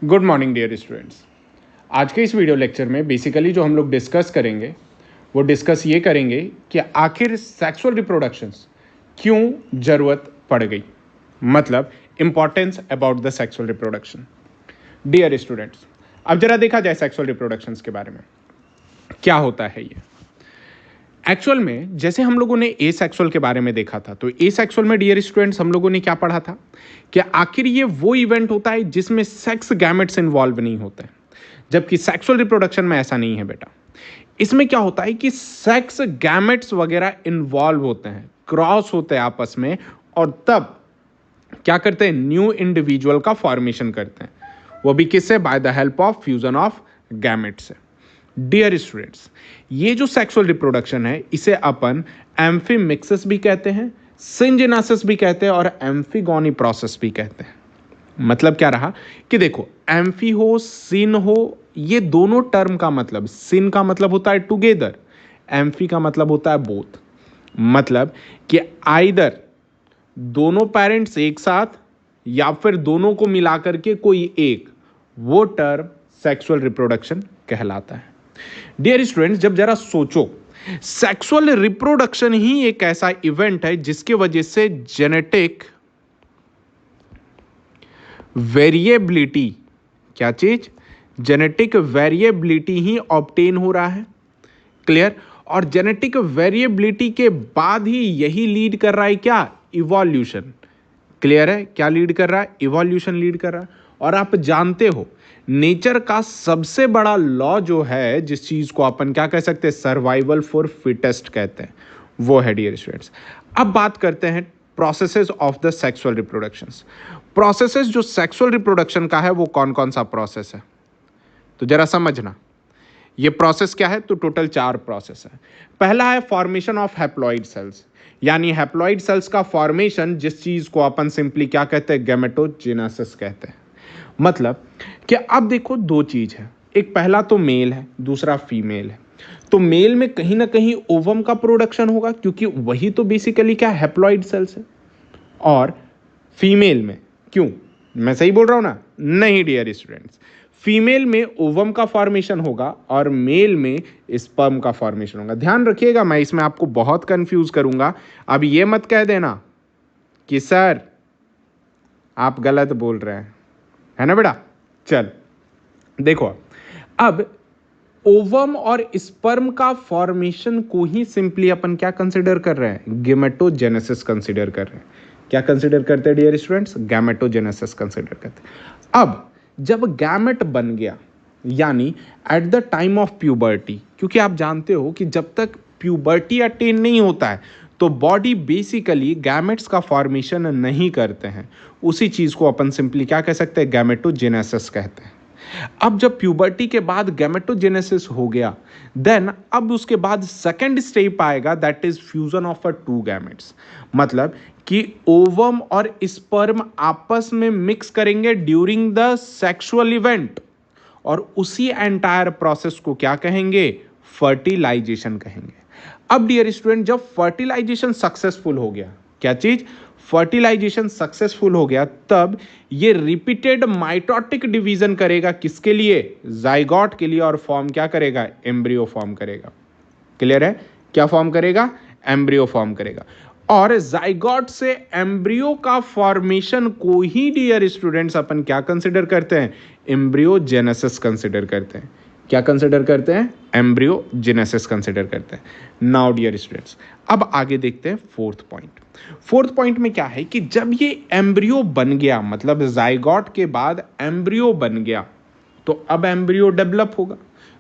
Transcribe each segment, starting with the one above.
Good morning dear students. आज के इस वीडियो लेक्चर में बेसिकली जो हम लोग डिस्कस करेंगे वो डिस्कस ये करेंगे कि आखिर सेक्सुअल रिप्रोडक्शंस क्यों ज़रूरत पड़ गई, मतलब importance about the sexual reproduction. Dear students, अब जरा देखा जाए सेक्सुअल रिप्रोडक्शंस के बारे में क्या होता है। ये एक्चुअल में जैसे हम लोगों ने ए सेक्सुअल के बारे में देखा था, तो ए सेक्सुअल में डियर स्टूडेंट्स हम लोगों ने क्या पढ़ा था कि आखिर ये वो इवेंट होता है जिसमें सेक्स गैमेट्स इन्वॉल्व नहीं होते हैं, जबकि सेक्सुअल रिप्रोडक्शन में ऐसा नहीं है बेटा। इसमें क्या होता है कि सेक्स गैमेट्स वगैरह इन्वॉल्व होते हैं, क्रॉस होते हैं आपस में, और तब क्या करते हैं, न्यू इंडिविजुअल का फॉर्मेशन करते हैं, वो भी किससे, by the help of fusion of gametes से। डियर स्टूडेंट्स, ये जो सेक्सुअल रिप्रोडक्शन है इसे अपन एम्फीमिक्सिस भी कहते हैं, सिंजेनासिस भी कहते हैं और एम्फीगोनी प्रोसेस भी कहते हैं। मतलब क्या रहा कि देखो, एम्फी हो सिन हो, ये दोनों टर्म का मतलब, सिन का मतलब होता है टुगेदर, एम्फी का मतलब होता है बोथ। मतलब कि आइदर दोनों पेरेंट्स एक साथ या फिर दोनों को मिलाकर के कोई एक, वो टर्म सेक्सुअल रिप्रोडक्शन कहलाता है। डियर स्टूडेंट्स, जब जरा सोचो, सेक्सुअल रिप्रोडक्शन ही एक ऐसा इवेंट है जिसके वजह से जेनेटिक वेरिएबिलिटी, क्या चीज, जेनेटिक वेरिएबिलिटी ही ऑब्टेन हो रहा है। क्लियर? और जेनेटिक वेरिएबिलिटी के बाद ही यही लीड कर रहा है क्या, इवोल्यूशन। क्लियर है? क्या लीड कर रहा है, इवोल्यूशन लीड कर रहा है। और आप जानते हो नेचर का सबसे बड़ा लॉ जो है, जिस चीज को अपन क्या कह सकते हैं, सर्वाइवल फॉर फिटेस्ट कहते हैं, वो है डियर स्टूडेंट्स। अब बात करते हैं processes of the sexual reproductions. Processes जो सेक्सुअल रिप्रोडक्शन का है वो कौन कौन सा प्रोसेस है, तो जरा समझना। ये प्रोसेस क्या है, तो टोटल 4 प्रोसेस है। पहला है फॉर्मेशन ऑफ हैप्लॉइड सेल्स, यानी हैप्लॉइड सेल्स का फॉर्मेशन, जिस चीज को अपन सिंपली क्या कहते हैं, गैमेटोजेनेसिस कहते हैं। मतलब कि अब देखो, दो चीज है, एक पहला तो मेल है, दूसरा फीमेल है। तो मेल में कहीं ना कहीं ओवम का प्रोडक्शन होगा, क्योंकि वही तो बेसिकली क्या, हैप्लॉइड सेल्स है। और फीमेल में क्यों, मैं सही बोल रहा हूं ना? नहीं डियर स्टूडेंट्स, फीमेल में ओवम का फॉर्मेशन होगा और मेल में स्पर्म का फॉर्मेशन होगा। ध्यान रखिएगा, मैं इसमें आपको बहुत कंफ्यूज करूंगा। अब ये मत कह देना कि सर आप गलत बोल रहे हैं, है ना बेटा। चल देखो, अब ओवम और स्पर्म का फॉर्मेशन को ही सिंपली अपन क्या कंसिडर कर रहे हैं, गैमेटोजेनेसिस कंसिडर कर रहे हैं। क्या कंसिडर करते हैं डियर स्टूडेंट्स, गैमेटोजेनेसिस कंसिडर करते हैं। अब जब गैमेट बन गया, यानी at the time of puberty, क्योंकि आप जानते हो कि जब तक प्यूबर्टी अटेन नहीं होता है तो बॉडी बेसिकली गैमेट्स का फॉर्मेशन नहीं करते हैं। उसी चीज को अपन सिंपली क्या कह सकते हैं, गैमेटोजेनेसिस कहते हैं। अब जब प्यूबर्टी के बाद गैमेटोजेनेसिस हो गया, देन अब उसके बाद सेकंड स्टेप आएगा, that is fusion of a two gametes. मतलब कि ओवम और स्पर्म आपस में मिक्स करेंगे ड्यूरिंग द सेक्सुअल इवेंट, और उसी एंटायर प्रोसेस को क्या कहेंगे, फर्टिलाइजेशन कहेंगे। अब डियर स्टूडेंट, जब फर्टिलाइजेशन सक्सेसफुल हो गया, क्या चीज, फर्टिलाइजेशन सक्सेसफुल हो गया, तब ये रिपीटेड माइटोटिक डिवीजन करेगा, किसके लिए, जाइगोट के लिए, और फॉर्म क्या करेगा, एम्ब्रियो फॉर्म करेगा। क्लियर है? क्या फॉर्म करेगा, एम्ब्रियो फॉर्म करेगा। और जाइगोट से एम्ब्रियो का फॉर्मेशन को ही डियर स्टूडेंट्स अपन क्या कंसिडर करते हैं, एम्ब्रियोजेनेसिस कंसिडर करते हैं। क्या कंसिडर करते हैं, एम्ब्रियोजेनेसिस कंसिडर करते हैं। नाउ डियर स्टूडेंट्स, अब आगे देखते हैं फोर्थ पॉइंट। फोर्थ पॉइंट में क्या है कि जब ये एम्ब्रियो बन गया, मतलब जाइगोट के बाद एम्ब्रियो बन गया, तो अब एम्ब्रियो डेवलप होगा।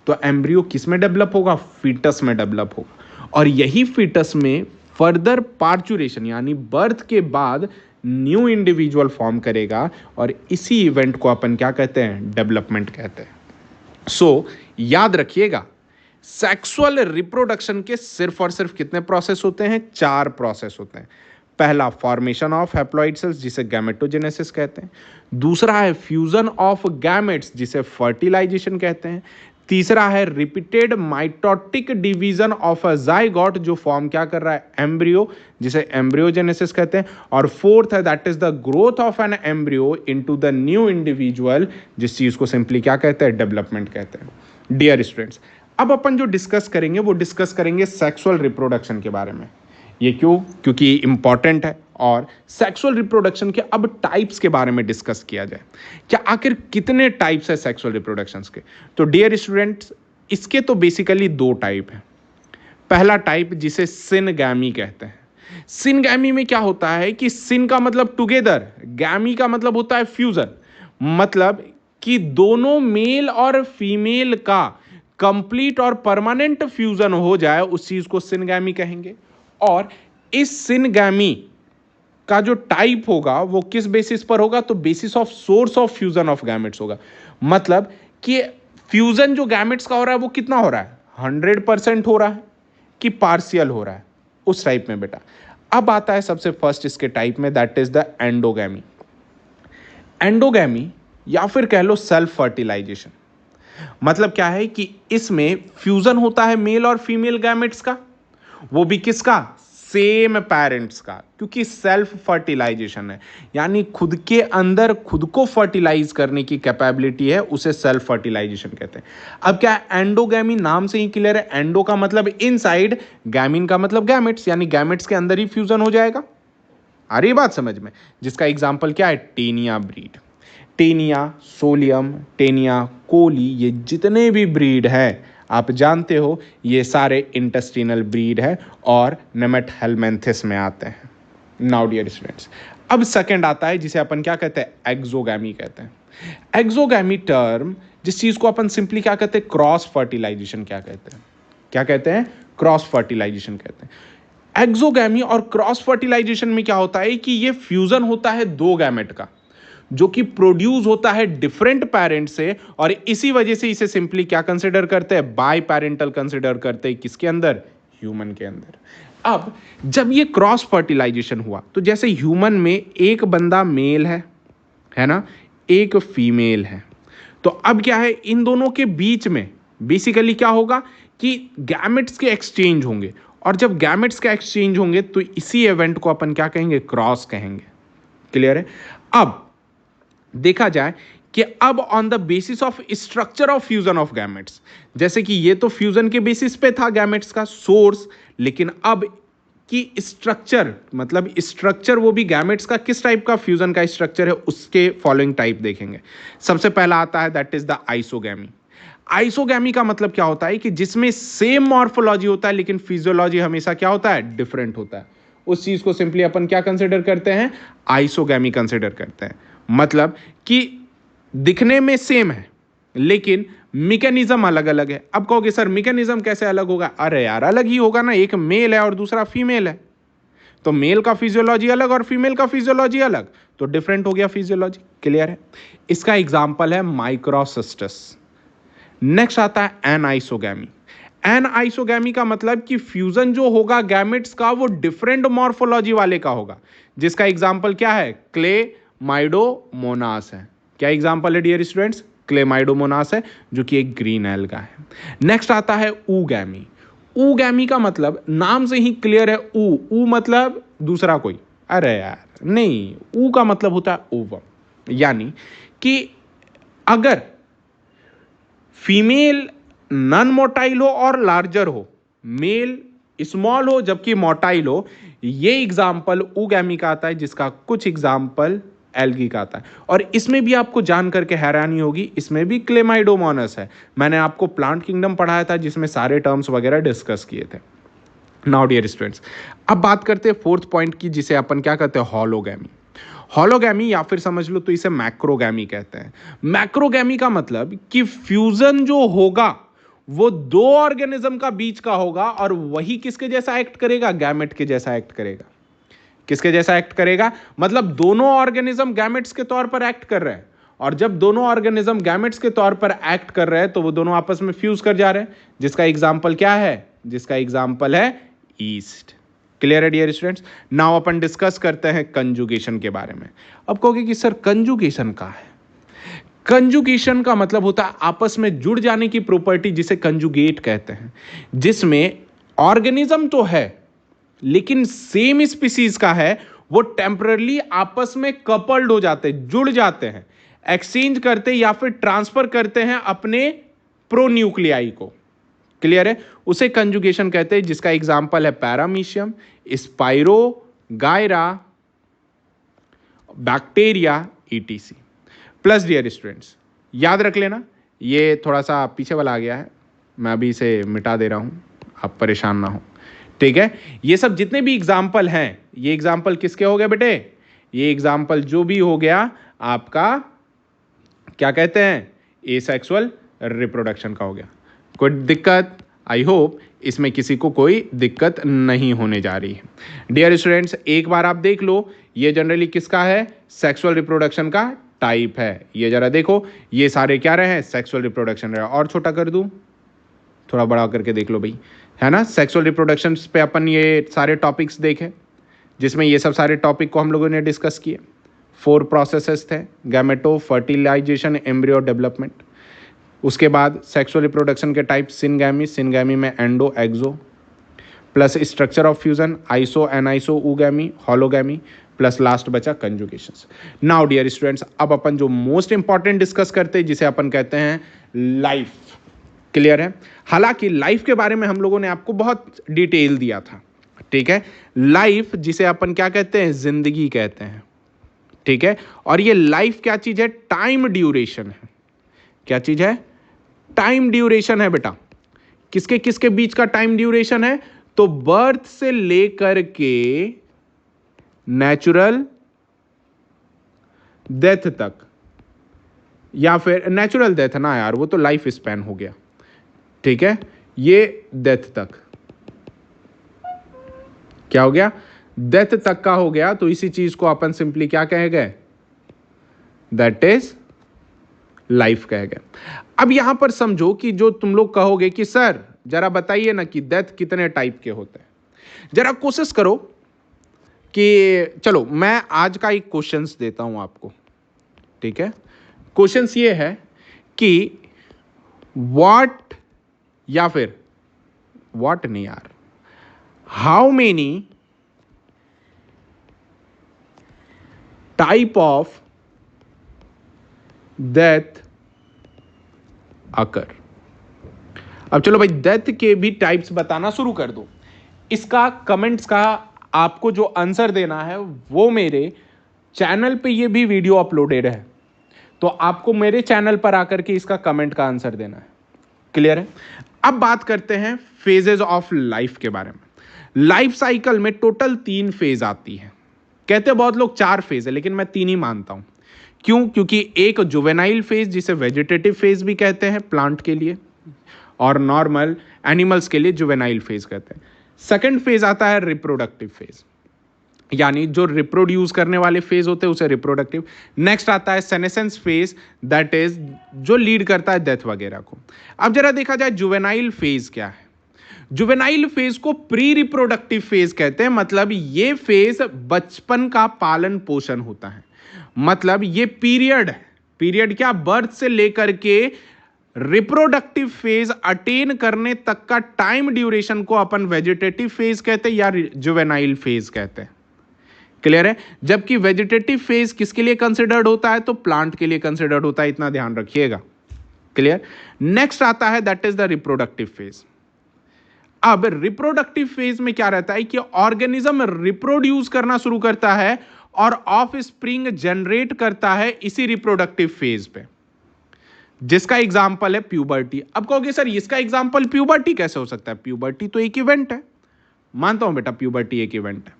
तो एम्ब्रियो किस में डेवलप होगा, फीटस में डेवलप होगा। और यही फीटस में फर्दर पार्चुरेशन, यानी बर्थ के बाद न्यू इंडिविजुअल फॉर्म करेगा, और इसी इवेंट को अपन क्या कहते हैं, डेवलपमेंट कहते हैं। सो याद रखिएगा, सेक्सुअल रिप्रोडक्शन के सिर्फ और सिर्फ कितने प्रोसेस होते हैं, 4 प्रोसेस होते हैं। पहला फॉर्मेशन ऑफ हैप्लॉइड सेल्स, जिसे गैमेटोजेनेसिस कहते हैं। दूसरा है फ्यूजन ऑफ गैमेट्स, जिसे फर्टिलाइजेशन कहते हैं। तीसरा है repeated mitotic division of a zygote, जो फॉर्म क्या कर रहा है, एम्ब्रियो, जिसे एम्ब्रियोजेनेसिस कहते हैं। और फोर्थ है that is the growth of an embryo into the new individual, जिस चीज को सिंपली क्या कहते हैं, डेवलपमेंट कहते हैं। डियर स्टूडेंट्स, अब अपन जो डिस्कस करेंगे वो डिस्कस करेंगे सेक्सुअल रिप्रोडक्शन के बारे में। ये क्यों? क्योंकि इंपॉर्टेंट है। और सेक्सुअल रिप्रोडक्शन के अब टाइप्स के बारे में डिस्कस किया जाए, क्या आखिर कितने टाइप्स है सेक्सुअल रिप्रोडक्शंस के। तो डियर स्टूडेंट्स, इसके तो बेसिकली दो टाइप हैं। पहला टाइप जिसे सिनगैमी कहते हैं। सिनगैमी में क्या होता है कि सिन का मतलब टुगेदर, गैमी का मतलब होता है फ्यूजन, मतलब कि दोनों मेल और फीमेल का कंप्लीट और परमानेंट फ्यूजन हो जाए, उस चीज को सिनगैमी कहेंगे। और इस सिनगैमी का जो टाइप होगा वो किस बेसिस पर होगा, तो basis of source of fusion of gametes होगा। मतलब कि फ्यूजन जो गैमेट्स का हो रहा है वो कितना हो रहा है, 100% हो रहा है कि पार्शियल हो रहा है, उस टाइप में बेटा। अब आता है सबसे फर्स्ट इसके टाइप में, that is the endogamy. Endogamy या फिर कह लो सेल्फ फर्टिलाइजेशन, मतलब क्या है कि इसमें फ्यूजन होता है मेल और फीमेल गैमेट्स का, वो भी किसका, सेम पेरेंट्स का, क्योंकि सेल्फ फर्टिलाइजेशन है, यानी खुद के अंदर खुद को फर्टिलाइज करने की कैपेबिलिटी है, उसे सेल्फ फर्टिलाइजेशन कहते हैं। अब क्या है, एंडोगैमी नाम से ही क्लियर है, एंडो का मतलब इनसाइड, गैमीन का मतलब गैमेट्स, यानी गैमेट्स के अंदर ही फ्यूजन हो जाएगा। आ रही बात समझ में? जिसका एग्जाम्पल क्या है, Taenia breed, Taenia solium, Taenia coli, ये जितने भी ब्रीड है आप जानते हो, ये सारे इंटेस्टिनल ब्रीड है और नेमेट हेलमेंथिस में आते हैं। नाउ डियर स्टूडेंट्स, अब सेकंड आता है जिसे अपन क्या कहते हैं, एक्सोगैमी कहते हैं। एक्सोगैमी टर्म, जिस चीज को अपन सिंपली क्या कहते हैं, क्रॉस फर्टिलाइजेशन क्या कहते हैं, क्या कहते हैं, क्रॉस फर्टिलाइजेशन कहते हैं। एक्सोगैमी और क्रॉस फर्टिलाइजेशन में क्या होता है कि ये फ्यूजन होता है दो गैमेट का, जो कि प्रोड्यूस होता है डिफरेंट पेरेंट से, और इसी वजह से इसे सिंपली क्या कंसिडर करते हैं, बाई पेरेंटल कंसिडर करते हैं, किसके अंदर, ह्यूमन के अंदर। अब जब ये क्रॉस फर्टिलाइजेशन हुआ, तो जैसे ह्यूमन में एक बंदा मेल है ना, एक फीमेल है, तो अब क्या है, इन दोनों के बीच में बेसिकली क्या होगा कि गैमेट्स के एक्सचेंज होंगे, और जब गैमेट्स के एक्सचेंज होंगे तो इसी इवेंट को अपन क्या कहेंगे, क्रॉस कहेंगे। क्लियर है? अब देखा जाए कि अब on the basis of structure of fusion of gametes, जैसे कि ये तो फ्यूजन के बेसिस पे था गैमेट्स का सोर्स, लेकिन अब की स्ट्रक्चर, मतलब स्ट्रक्चर वो भी गैमेट्स का किस टाइप का फ्यूजन का स्ट्रक्चर है, उसके फॉलोइंग टाइप देखेंगे। सबसे पहला आता है that is the isogamy. Isogamy का मतलब क्या होता है कि जिसमें सेम मॉर्फोलॉजी होता है लेकिन फिजियोलॉजी हमेशा क्या होता है, डिफरेंट होता है, उस चीज को सिंपली अपन क्या कंसिडर करते हैं, आइसोगैमी कंसिडर करते हैं। मतलब कि दिखने में सेम है लेकिन मैकेनिज्म अलग अलग है। अब कहोगे सर मैकेनिज्म कैसे अलग होगा, अरे यार अलग ही होगा ना, एक मेल है और दूसरा फीमेल है, तो मेल का फिजियोलॉजी अलग और फीमेल का फिजियोलॉजी अलग, तो डिफरेंट हो गया फिजियोलॉजी। क्लियर है? इसका एग्जांपल है माइक्रोसिस्टस। नेक्स्ट आता है एनाइसोगैमी। एनाइसोगैमी का मतलब कि फ्यूजन जो होगा गैमेट्स का वो डिफरेंट मॉर्फोलॉजी वाले का होगा, जिसका एग्जांपल क्या है, क्लेमाइडोमोनास है। क्या एग्जांपल है डियर स्टूडेंट्स, क्लेमाइडोमोनास है, जो कि एक ग्रीन एल्गा है। नेक्स्ट आता है ऊगैमी। ऊगैमी का मतलब नाम से ही क्लियर है, ऊ मतलब दूसरा कोई, अरे यार नहीं, ऊ का मतलब होता है ओवम, यानी कि अगर फीमेल नॉन मोटाइल हो और लार्जर हो, मेल स्मॉल हो जबकि मोटाइल हो, ये एग्जाम्पल ऊगैमी का आता है, जिसका कुछ एग्जाम्पल एल्गी का आता है। और इसमें भी आपको जान करके हैरानी होगी, इसमें भी क्लेमाइडोमोनास है। मैंने आपको प्लांट किंगडम पढ़ाया था जिसमें सारे टर्म्स वगैरह डिस्कस किए थे। नाउ डियर स्टूडेंट्स, अब बात करते हैं फोर्थ पॉइंट की, जिसे अपन क्या कहते हैं, हॉलोगैमी। हॉलोगैमी या फिर समझ लो तो इसे मैक्रोगैमी कहते हैं। मैक्रोगैमी का मतलब कि फ्यूजन जो होगा वो दो ऑर्गेनिज्म का बीच का होगा, और वही किसके जैसा एक्ट करेगा, गैमेट के जैसा एक्ट करेगा। किसके जैसा एक्ट करेगा, मतलब दोनों ऑर्गेनिज्म गैमेट्स के तौर पर एक्ट कर रहे हैं, और जब दोनों ऑर्गेनिज्म गैमेट्स के तौर पर एक्ट कर रहे हैं तो वो दोनों आपस में फ्यूज कर जा रहे हैं, जिसका एग्जाम्पल क्या है, जिसका एग्जाम्पल है ईस्ट। क्लियर है डियर स्टूडेंट्स? नाउ अपन डिस्कस करते हैं कंजुगेशन के बारे में। अब कहोगे कि सर कंजुगेशन क्या है? कंजुगेशन का मतलब होता है आपस में जुड़ जाने की प्रॉपर्टी, जिसे कंजुगेट कहते हैं, जिसमें ऑर्गेनिज्म तो है लेकिन सेम स्पीसीज का है, वो टेम्परली आपस में कपल्ड हो जाते हैं, जुड़ जाते हैं, एक्सचेंज करते या फिर ट्रांसफर करते हैं अपने प्रोन्यूक्लियाई को। क्लियर है? उसे कंजुगेशन कहते हैं, जिसका एग्जांपल है paramecium, spirogyra, bacteria, etc. Plus dear students, याद रख लेना, ये थोड़ा सा पीछे वाला आ गया है, मैं अभी इसे मिटा दे रहा हूं, आप परेशान ना हो, ठीक है? ये सब जितने भी एग्जाम्पल हैं, ये एग्जाम्पल किसके हो गए बेटे? ये एग्जाम्पल जो भी हो गया आपका, क्या कहते हैं, एसेक्सुअल रिप्रोडक्शन का हो गया। कोई दिक्कत? आई होप इसमें किसी को कोई दिक्कत नहीं होने जा रही है। डियर स्टूडेंट्स, एक बार आप देख लो, ये जनरली किसका है? सेक्सुअल रिप्रोडक्शन का टाइप है। ये जरा देखो, ये सारे क्या रहे हैं? सेक्सुअल रिप्रोडक्शन रहे। और छोटा कर दूं, थोड़ा बड़ा करके देख लो भाई, है ना? सेक्सुअल रिप्रोडक्शन पे अपन ये सारे टॉपिक्स देखे, जिसमें ये सब सारे टॉपिक को हम लोगों ने डिस्कस किए। 4 प्रोसेसेस थे, गैमेटो, फर्टिलाइजेशन, एम्ब्रियो डेवलपमेंट। उसके बाद सेक्सुअल रिप्रोडक्शन के टाइप सिनगैमी, सिनगैमी में endo, exo, plus structure of fusion, iso, aniso, oogamy, hologamy, plus last बचा कंजुगेशंस। नाउ डियर स्टूडेंट्स, अब अपन जो मोस्ट इंपॉर्टेंट डिस्कस करते हैं, जिसे अपन कहते हैं लाइफ। क्लियर है? हालांकि लाइफ के बारे में हम लोगों ने आपको बहुत डिटेल दिया था, ठीक है? लाइफ जिसे अपन क्या कहते हैं? जिंदगी कहते हैं, ठीक है? और ये लाइफ क्या चीज है? टाइम ड्यूरेशन है। क्या चीज है? टाइम ड्यूरेशन है बेटा। किसके किसके बीच का टाइम ड्यूरेशन है? तो बर्थ से लेकर के नेचुरल डेथ तक, या फिर नेचुरल डेथ ना यार, वो तो लाइफ स्पैन हो गया, ठीक है? ये डेथ तक क्या हो गया? डेथ तक का हो गया। तो इसी चीज को अपन सिंपली क्या कह गए? दैट इज लाइफ कह गए। अब यहां पर समझो कि जो तुम लोग कहोगे कि सर जरा बताइए ना कि डेथ कितने टाइप के होते हैं। जरा कोशिश करो कि, चलो मैं आज का एक क्वेश्चंस देता हूं आपको, ठीक है? क्वेश्चंस ये है कि व्हाट, या फिर व्हाट नहीं यार, how many type of death occur. अब चलो भाई, डेथ के भी टाइप्स बताना शुरू कर दो। इसका कमेंट्स का आपको जो आंसर देना है, वो मेरे चैनल पे ये भी वीडियो अपलोडेड है, तो आपको मेरे चैनल पर आकर के इसका कमेंट का आंसर देना है। क्लियर है? अब बात करते हैं फेजेस ऑफ लाइफ के बारे में। लाइफ साइकिल में टोटल 3 फेज आती है। कहते बहुत लोग 4 फेज है, लेकिन मैं 3 ही मानता हूं। क्यों? क्योंकि एक जुवेनाइल फेज, जिसे वेजिटेटिव फेज भी कहते हैं प्लांट के लिए, और नॉर्मल एनिमल्स के लिए जुवेनाइल फेज कहते हैं। सेकंड फेज आता है रिप्रोडक्टिव फेज, यानी जो रिप्रोड्यूस करने वाले फेज होते हैं उसे रिप्रोडक्टिव। नेक्स्ट आता है सेनेसेंस फेज, दैट इज जो लीड करता है डेथ वगैरह को। अब जरा देखा जाए जुवेनाइल फेज क्या है। जुवेनाइल फेज को प्री रिप्रोडक्टिव फेज कहते हैं। मतलब ये फेज बचपन का पालन पोषण होता है। मतलब ये पीरियड है, पीरियड क्या, बर्थ से लेकर के रिप्रोडक्टिव फेज अटेन करने तक का टाइम ड्यूरेशन को अपन वेजिटेटिव फेज कहते हैं या जुवेनाइल फेज कहते हैं। क्लियर है? जबकि वेजिटेटिव फेज किसके लिए कंसिडर्ड होता है? तो प्लांट के लिए कंसिडर्ड होता है, इतना ध्यान रखिएगा। क्लियर? नेक्स्ट आता है that is the reproductive phase. अब रिप्रोडक्टिव फेज में क्या रहता है कि ऑर्गेनिज्म रिप्रोड्यूस करना शुरू करता है और ऑफ स्प्रिंग जनरेट करता है इसी रिप्रोडक्टिव फेज पे, जिसका एग्जाम्पल है प्यूबर्टी। अब कहोगे सर इसका एग्जाम्पल प्यूबर्टी कैसे हो सकता है? प्यूबर्टी तो एक इवेंट है। मानता हूं बेटा, प्यूबर्टी एक इवेंट है।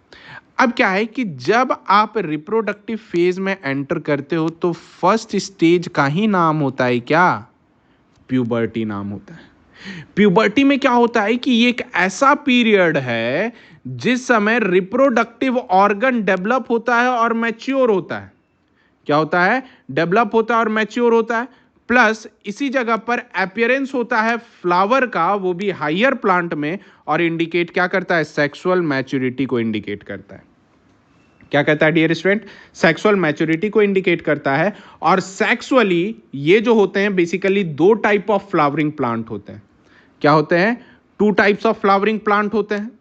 अब क्या है कि जब आप रिप्रोडक्टिव फेज में एंटर करते हो तो फर्स्ट स्टेज का ही नाम होता है क्या? प्यूबर्टी नाम होता है। प्यूबर्टी में क्या होता है कि ये एक ऐसा पीरियड है जिस समय रिप्रोडक्टिव ऑर्गन डेवलप होता है और मैच्योर होता है। क्या होता है? डेवलप होता है और मैच्योर होता है। प्लस इसी जगह पर अपीयरेंस होता है फ्लावर का, वो भी हायर प्लांट में, और इंडिकेट क्या करता है? सेक्सुअल मैच्योरिटी को इंडिकेट करता है। क्या कहता है डियर स्टूडेंट? सेक्सुअल मैच्योरिटी को इंडिकेट करता है। और सेक्सुअली ये जो होते हैं बेसिकली दो टाइप ऑफ फ्लावरिंग प्लांट होते हैं। क्या होते हैं? Two types of flowering plant होते हैं,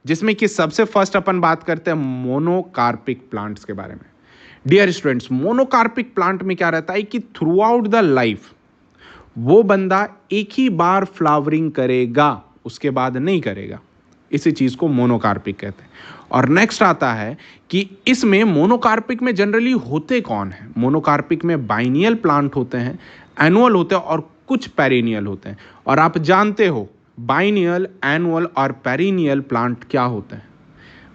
जिसमें कि सबसे फर्स्ट अपन बात करते हैं मोनोकार्पिक प्लांट्स के बारे में। डियर स्टूडेंट्स, मोनोकार्पिक प्लांट में क्या रहता है कि थ्रू आउट द लाइफ वो बंदा एक ही बार फ्लावरिंग करेगा, उसके बाद नहीं करेगा। इसी चीज को मोनोकार्पिक कहते हैं। और नेक्स्ट आता है कि इसमें मोनोकार्पिक में जनरली होते कौन है? मोनोकार्पिक में बाइनियल प्लांट होते हैं, एनुअल होते हैं और कुछ पेरिनियल होते हैं। और आप जानते हो बाइनियल, एनुअल और पेरिनियल प्लांट क्या होते हैं?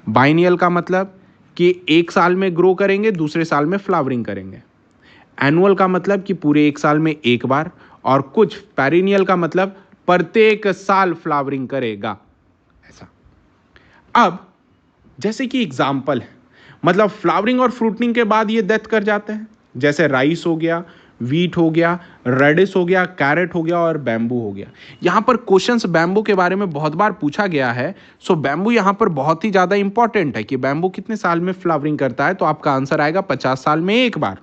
बाइनियल का मतलब कि एक साल में ग्रो करेंगे, दूसरे साल में फ्लावरिंग करेंगे। एनुअल का मतलब कि पूरे एक साल में एक बार, और कुछ पेरिनियल का मतलब प्रत्येक साल फ्लावरिंग करेगा, ऐसा। अब जैसे कि एग्जाम्पल है, मतलब फ्लावरिंग और फ्रूटनिंग के बाद ये डेथ कर जाते हैं, जैसे राइस हो गया, वीट हो गया, रेडिस हो गया, कैरेट हो गया और बैम्बू हो गया। यहां पर क्वेश्चंस बैम्बू के बारे में बहुत बार पूछा गया है। सो बैम्बू यहां पर बहुत ही ज्यादा इंपॉर्टेंट है कि बैम्बू कितने साल में फ्लावरिंग करता है। तो आपका आंसर आएगा 50 साल में एक बार।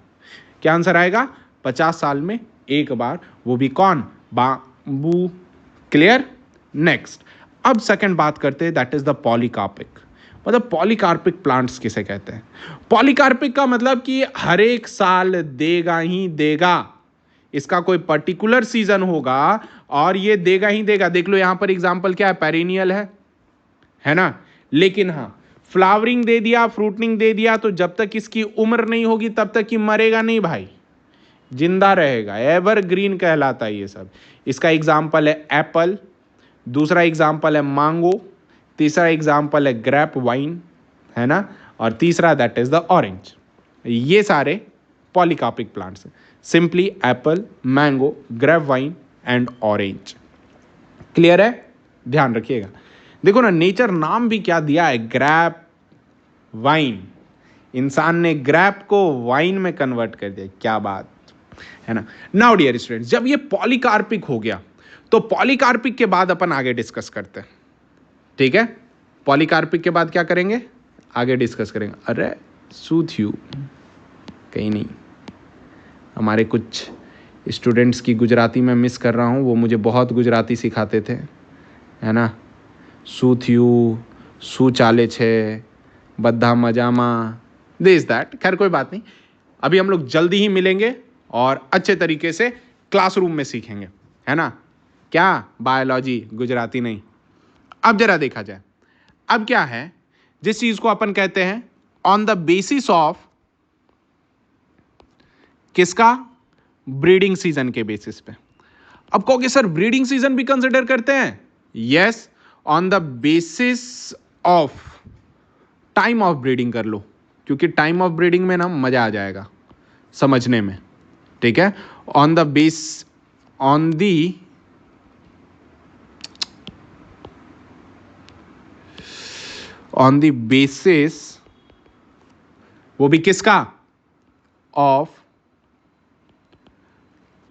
क्या आंसर आएगा? 50 साल में एक बार, वो भी कौन? बैम्बू। क्लियर? नेक्स्ट, अब सेकंड बात करते हैं, दैट इज द पॉलीकार्पिक। मतलब पॉलीकार्पिक प्लांट्स किसे कहते हैं? पॉलीकार्पिक का मतलब कि हर एक साल देगा ही देगा, इसका कोई पर्टिकुलर सीजन होगा और ये देगा ही देगा। देख लो यहां पर एग्जांपल क्या है, पेरिनियल है ना। लेकिन हाँ, फ्लावरिंग दे दिया, फ्रूटनिंग दे दिया, तो जब तक इसकी उम्र नहीं होगी तब तक ये मरेगा नहीं भाई, जिंदा रहेगा, एवरग्रीन कहलाता है ये सब। इसका एग्जांपल है एप्पल, दूसरा एग्जांपल है मैंगो, तीसरा एग्जांपल है ग्रेप वाइन, है ना, और तीसरा दैट इज द ऑरेंज। ये सारे पॉलीकार्पिक प्लांट्स हैं, simply apple, mango, grape vine and orange. Clear है? ध्यान रखिएगा। देखो ना, नेचर नाम भी क्या दिया है, ग्रेप वाइन। इंसान ने ग्रेप को वाइन में कन्वर्ट कर दिया, क्या बात है ना। नाउ डियर स्टूडेंट्स, जब ये पॉलीकार्पिक हो गया तो पॉलीकार्पिक के बाद अपन आगे डिस्कस करते हैं, ठीक है। पॉलीकार्पिक के बाद क्या करेंगे? आगे डिस्कस करेंगे। अरे सूथ यू कहीं नहीं, हमारे कुछ स्टूडेंट्स की गुजराती में मिस कर रहा हूँ, वो मुझे बहुत गुजराती सिखाते थे, है ना। सूथ यू, सू चाले छे, बद्धा मजामा, दिस दैट। खैर कोई बात नहीं, अभी हम लोग जल्दी ही मिलेंगे और अच्छे तरीके से क्लासरूम में सीखेंगे, है ना। क्या? बायोलॉजी, गुजराती नहीं। अब जरा देखा जाए, अब क्या है जिस चीज को अपन कहते हैं ऑन द बेसिस ऑफ किसका? ब्रीडिंग सीजन के बेसिस पे। अब कहोगे सर ब्रीडिंग सीजन भी कंसिडर करते हैं? Yes, on the basis of time of breeding कर लो, क्योंकि टाइम ऑफ ब्रीडिंग में ना मजा आ जाएगा समझने में, ठीक है। On the base, on the on the basis, वो भी किसका? Of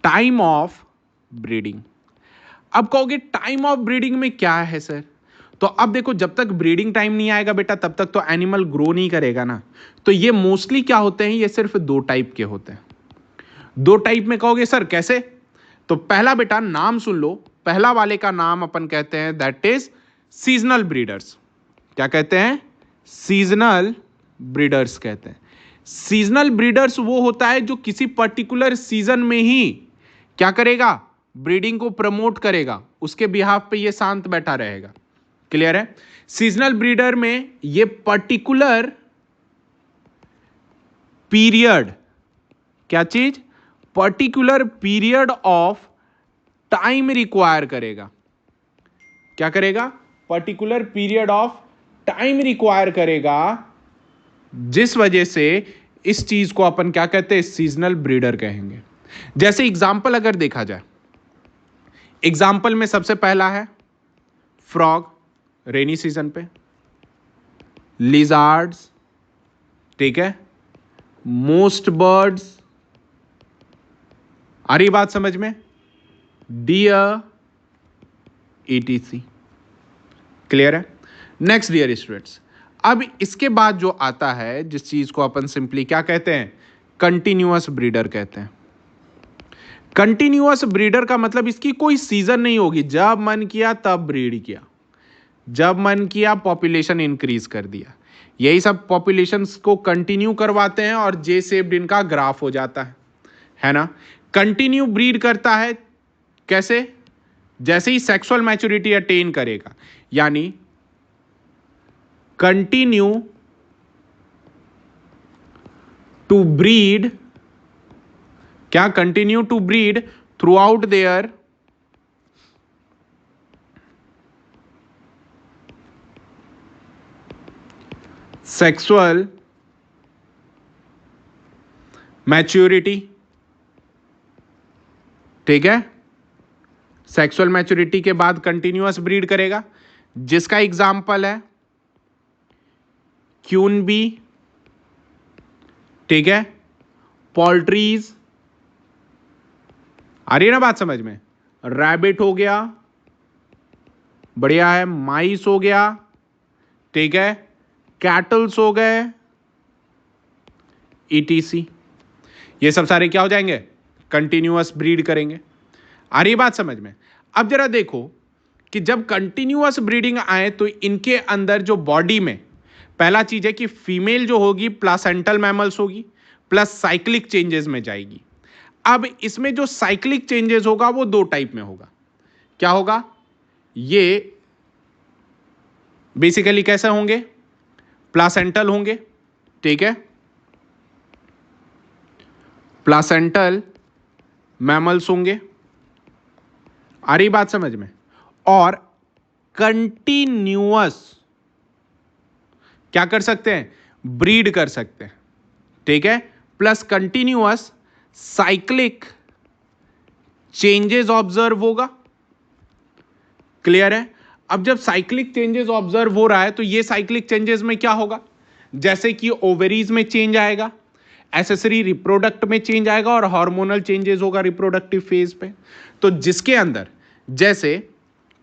time of breeding. अब कहोगे टाइम ऑफ ब्रीडिंग में क्या है सर? तो अब देखो, जब तक ब्रीडिंग टाइम नहीं आएगा बेटा तब तक तो एनिमल ग्रो नहीं करेगा ना। तो ये मोस्टली क्या होते हैं, ये सिर्फ दो टाइप के होते हैं। दो टाइप में कहोगे सर कैसे? तो पहला बेटा नाम सुन लो, पहला वाले का नाम अपन कहते हैं दैट इज सीजनल ब्रीडर्स। क्या कहते हैं? सीजनल ब्रीडर्स कहते हैं। सीजनल ब्रीडर्स वो होता है जो किसी पर्टिकुलर सीजन में ही क्या करेगा? ब्रीडिंग को प्रमोट करेगा, उसके बिहाफ पे ये शांत बैठा रहेगा। क्लियर है? सीजनल ब्रीडर में ये पर्टिकुलर पीरियड, क्या चीज? Particular period of time require करेगा। क्या करेगा? Particular period of time require करेगा, जिस वजह से इस चीज को अपन क्या कहते हैं? सीजनल ब्रीडर कहेंगे। जैसे एग्जाम्पल अगर देखा जाए, एग्जाम्पल में सबसे पहला है फ्रॉग, रेनी सीजन पे, लिजार्ड्स, ठीक है, मोस्ट बर्ड्स, आ रही बात समझ में, डियर, ETC। क्लियर है? नेक्स्ट डियर स्टूडेंट्स, अब इसके बाद जो आता है जिस चीज को अपन सिंपली क्या कहते हैं, कंटिन्यूअस ब्रीडर कहते हैं। कंटिन्यूअस ब्रीडर का मतलब इसकी कोई सीजन नहीं होगी, जब मन किया तब ब्रीड किया, जब मन किया पॉपुलेशन इंक्रीज कर दिया। यही सब पॉपुलेशंस को कंटिन्यू करवाते हैं और जे शेप्ड इनका ग्राफ हो जाता है ना। कंटिन्यू ब्रीड करता है कैसे, जैसे ही सेक्सुअल मैच्योरिटी अटेन करेगा, यानी कंटिन्यू टू ब्रीड, क्या, continue to breed throughout their sexual maturity, ठीक है, सेक्सुअल मैच्योरिटी के बाद कंटिन्यूअस ब्रीड करेगा, जिसका एग्जाम्पल है क्यून बी, ठीक है, पोल्ट्रीज, आ रही है ना बात समझ में, रैबिट हो गया, बढ़िया है, माइस हो गया, ठीक है, कैटल्स हो गए, ईटीसी, ये सब सारे क्या हो जाएंगे, कंटिन्यूअस ब्रीड करेंगे। आ रही बात समझ में। अब जरा देखो कि जब कंटिन्यूअस ब्रीडिंग आए तो इनके अंदर जो बॉडी में पहला चीज है कि फीमेल जो होगी प्लासेंटल मैमल्स होगी, प्लस साइक्लिक चेंजेस में जाएगी। अब इसमें जो साइक्लिक चेंजेस होगा वो दो टाइप में होगा। क्या होगा, ये बेसिकली कैसे होंगे, प्लासेंटल होंगे, ठीक है, प्लासेंटल मैमल्स होंगे, आ रही बात समझ में, और कंटिन्यूअस क्या कर सकते हैं, ब्रीड कर सकते हैं, ठीक है, plus continuous cyclic changes observe होगा। क्लियर है। अब जब साइक्लिक चेंजेस ऑब्जर्व हो रहा है तो ये साइक्लिक चेंजेस में क्या होगा, जैसे कि ओवेरीज में चेंज आएगा, एसेसरी रिप्रोडक्ट में चेंज आएगा और हार्मोनल चेंजेस होगा रिप्रोडक्टिव फेज पे। तो जिसके अंदर जैसे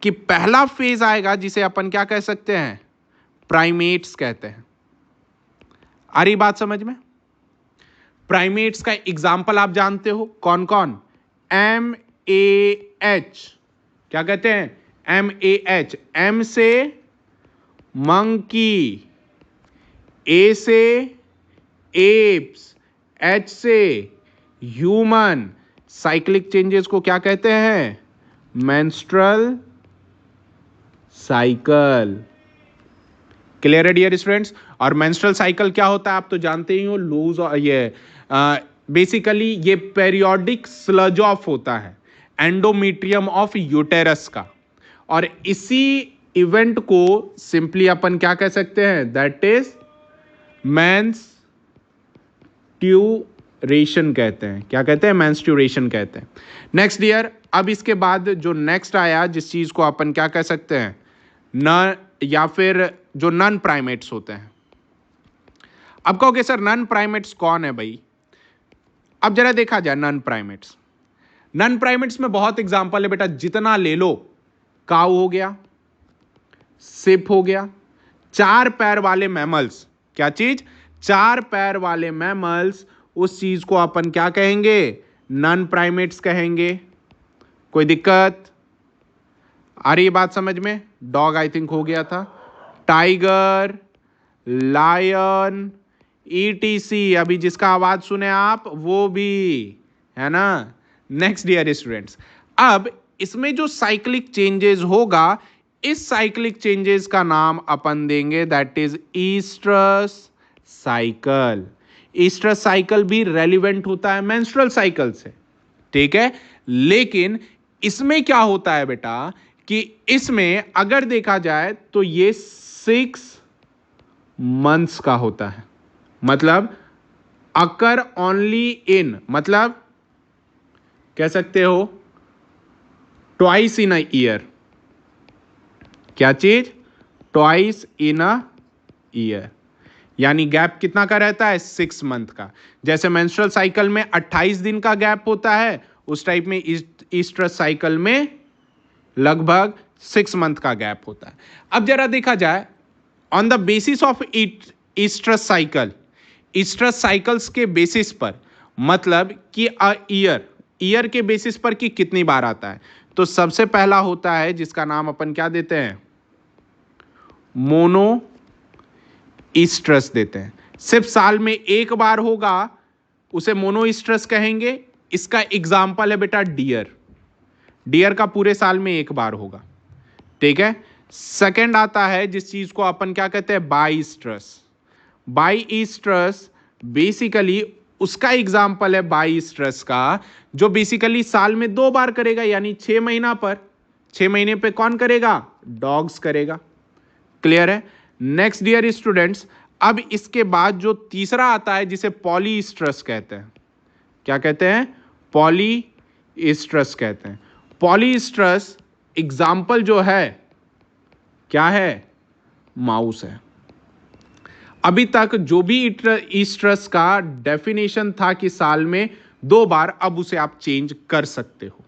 कि पहला फेज आएगा जिसे अपन क्या कह सकते हैं, प्राइमेट्स कहते हैं। आ रही बात समझ में। प्राइमेट्स का एग्जाम्पल आप जानते हो कौन कौन, MAH, क्या कहते हैं, MAH, M से मंकी, A से एप्स, H से ह्यूमन। साइक्लिक चेंजेस को क्या कहते हैं, मेंस्ट्रुअल साइकिल। क्लियर है डियर स्टूडेंट्स। और मेंस्ट्रुअल साइकिल क्या होता है आप तो जानते ही हो, लूज, ये बेसिकली ये पेरियोडिक स्लज ऑफ होता है एंडोमेट्रियम ऑफ यूटेरस का, और इसी इवेंट को सिंपली अपन क्या कह सकते हैं, दैट इज मेंस्ट्रुएशन कहते हैं। क्या कहते हैं, मेंस्ट्रुएशन कहते हैं। नेक्स्ट डियर, अब इसके बाद जो नेक्स्ट आया जिस चीज को अपन क्या कह सकते हैं, न, या फिर जो नॉन प्राइमेट्स होते हैं। अब कहोगे सर नॉन प्राइमेट्स कौन है भाई। अब जरा देखा जाए नॉन प्राइमेट्स। नॉन प्राइमेट्स में बहुत एग्जांपल है बेटा, जितना ले लो, काऊ हो गया, सिप हो गया, चार पैर वाले मैमल्स। क्या चीज, चार पैर वाले मैमल्स, उस चीज को अपन क्या कहेंगे, नॉन प्राइमेट्स कहेंगे। कोई दिक्कत आ रही है बात समझ में। डॉग आई थिंक हो गया था, टाइगर, लायन, ETC, अभी जिसका आवाज सुने आप वो भी, है ना। नेक्स्ट डियर स्टूडेंट्स, अब इसमें जो साइक्लिक चेंजेस होगा, इस साइक्लिक चेंजेस का नाम अपन देंगे that is oestrus cycle. Oestrus cycle भी रेलिवेंट होता है मेंस्ट्रुअल साइकिल से, ठीक है। लेकिन इसमें क्या होता है बेटा कि इसमें अगर देखा जाए तो ये 6 मंथ्स का होता है, मतलब अकर ओनली इन, मतलब कह सकते हो ट्वाइस इन अ ईयर। क्या चीज, ट्वाइस इन अ ईयर, यानी गैप कितना का रहता है, 6 मंथ का। जैसे मेंस्ट्रुअल साइकिल में 28 दिन का गैप होता है, उस टाइप में ईस्ट्रस साइकिल में लगभग 6 मंथ का गैप होता है। अब जरा देखा जाए on the basis of oestrus cycle, oestrus cycles के बेसिस पर, मतलब कि ईयर के बेसिस पर कि कितनी बार आता है। तो सबसे पहला होता है जिसका नाम अपन क्या देते हैं, मोनो ईस्ट्रस देते हैं। सिर्फ साल में एक बार होगा उसे मोनो ईस्ट्रस कहेंगे। इसका एग्जाम्पल है बेटा डियर, डियर का पूरे साल में एक बार होगा, ठीक है। सेकंड आता है जिस चीज को अपन क्या कहते हैं, by oestrus. By oestrus basically उसका एग्जाम्पल है बाई ईस्ट्रस का, जो बेसिकली साल में 2 बार करेगा, यानी 6 महीना पर, 6 महीने पे कौन करेगा, डॉग्स करेगा। क्लियर है। नेक्स्ट डियर स्टूडेंट्स, अब इसके बाद जो तीसरा आता है जिसे पॉली ईस्ट्रस कहते हैं, क्या कहते हैं, पॉली ईस्ट्रस कहते हैं। पॉली ईस्ट्रस एग्जाम्पल जो है क्या है, माउस है। अभी तक जो भी ईस्ट्रस का डेफिनेशन था कि साल में 2 बार, अब उसे आप चेंज कर सकते हो।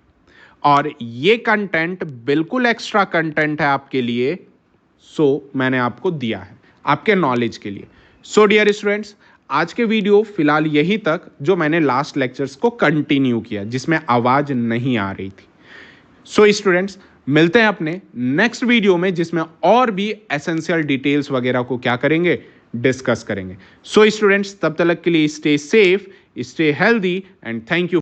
और ये कंटेंट बिल्कुल एक्स्ट्रा कंटेंट है आपके लिए, सो मैंने आपको दिया है आपके नॉलेज के लिए। सो डियर स्टूडेंट्स, आज के वीडियो फिलहाल यही तक, जो मैंने लास्ट लेक्चर्स को कंटिन्यू किया जिसमें आवाज नहीं आ रही थी। सो स्टूडेंट्स, मिलते हैं अपने नेक्स्ट वीडियो में जिसमें और भी एसेंशियल डिटेल्स वगैरह को क्या करेंगे, डिस्कस करेंगे। सो स्टूडेंट्स, तब तक के लिए stay safe, stay healthy and thank you.